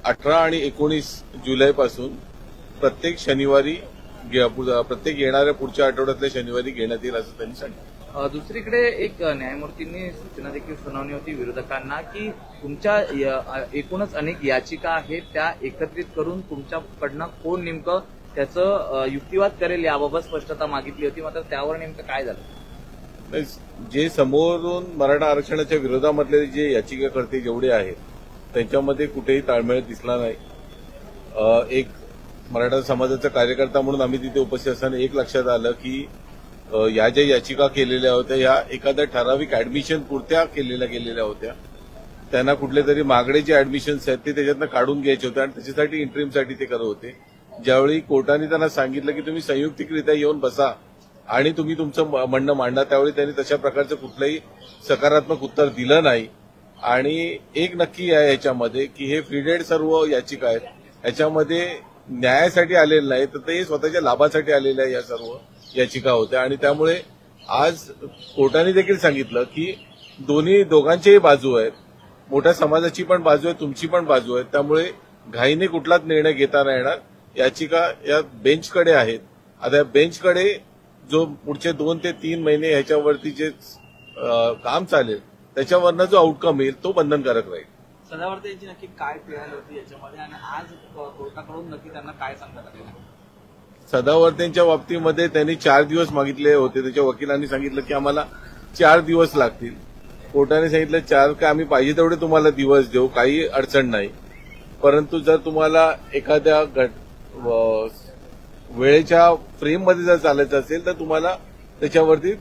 18 आणि 19 जुलैपासून प्रत्येक शनिवारी प्रत्येक येणाऱ्या पुढच्या आठवड्यातल्या शनिवारी घेण्यात येईल असं त्यांनी सांगितलं। दुसरीकडे एक न्यायमूर्तींनी सूचना देखील सुनावली होती विरोधकांना की तुमच्या एकूणच अनेक याचिका आहेत त्या एकत्रित करून तुमच्याकडनं कोण नेमकं त्याचं युक्तिवाद करेल याबाबत स्पष्टता मागितली होती, मात्र त्यावर नेमकं काय झालं? जे समोरून मराठा आरक्षणाच्या विरोधामधले जे याचिकाकर्ते जेवढे आहेत त्यांच्यामध्ये कुठेही ताळमेळ दिसला नाही। एक मराठा समाजाचा कार्यकर्ता म्हणून आम्ही तिथे उपस्थित असताना एक लक्षात आलं की या ज्या याचिका केलेल्या होत्या ह्या एखाद्या ठराविक ऍडमिशन पुरत्या केलेल्या गेलेल्या होत्या। त्यांना कुठले तरी मागणे जे ऍडमिशन्स आहेत ते त्याच्यातनं काढून घ्यायचे होते आणि त्याच्यासाठी इंटरिमसाठी ते करत होते। ज्यावेळी कोर्टाने त्यांना सांगितलं की तुम्ही संयुक्तिकरित्या येऊन बसा आणि तुम्ही तुमचं म्हणणं मांडा, त्यावेळी त्यांनी तशा प्रकारचं कुठलंही सकारात्मक उत्तर दिलं नाही। आणि एक नक्की आहे याच्यामध्ये की हे फ्रीडेड सर्व याचिका आहेत, याच्यामध्ये न्यायासाठी आलेलं नाही तर ते स्वतःच्या लाभासाठी आलेल्या या सर्व याचिका होत्या। आणि त्यामुळे आज कोर्टाने देखील सांगितलं की दोघांच्याही बाजू आहेत, मोठ्या समाजाची पण बाजू आहे, तुमची पण बाजू आहे, त्यामुळे घाईने कुठलाच निर्णय घेता नाही येणार। याचिका या बेंचकडे आहेत। आता या बेंचकडे जो पुढचे 2 ते 3 महिने ह्याच्यावरती जे काम चालेल त्याच्यावरनं जो आउटकम येईल तो बंधनकारक राहील। सदावर्ते यांची नक्की काय प्लॅन होती याच्यामध्ये आणि आज कोर्टाकडून नक्की त्यांना काय सांगण्यात आलं? सदावर्तेंच्या बाबतीमध्ये त्यांनी 4 दिवस मागितले होते, त्याच्या वकिलांनी सांगितलं की आम्हाला 4 दिवस लागतील। कोर्टाने सांगितलं 4 का आम्ही पाहिजे तेवढे तुम्हाला दिवस देऊ, काही अडचण नाही, परंतु जर तुम्हाला एखाद्या वेळेच्या फ्रेममध्ये जर चालायचं असेल तर तुम्हाला त्याच्यावरती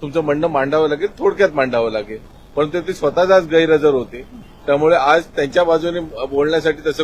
तुमचं म्हणणं मांडावं लागेल, थोडक्यात मांडावं लागेल। परंतु ते स्वतःच आज गैरहजर होते, त्यामुळे आज त्यांच्या बाजूने बोलण्यासाठी तसं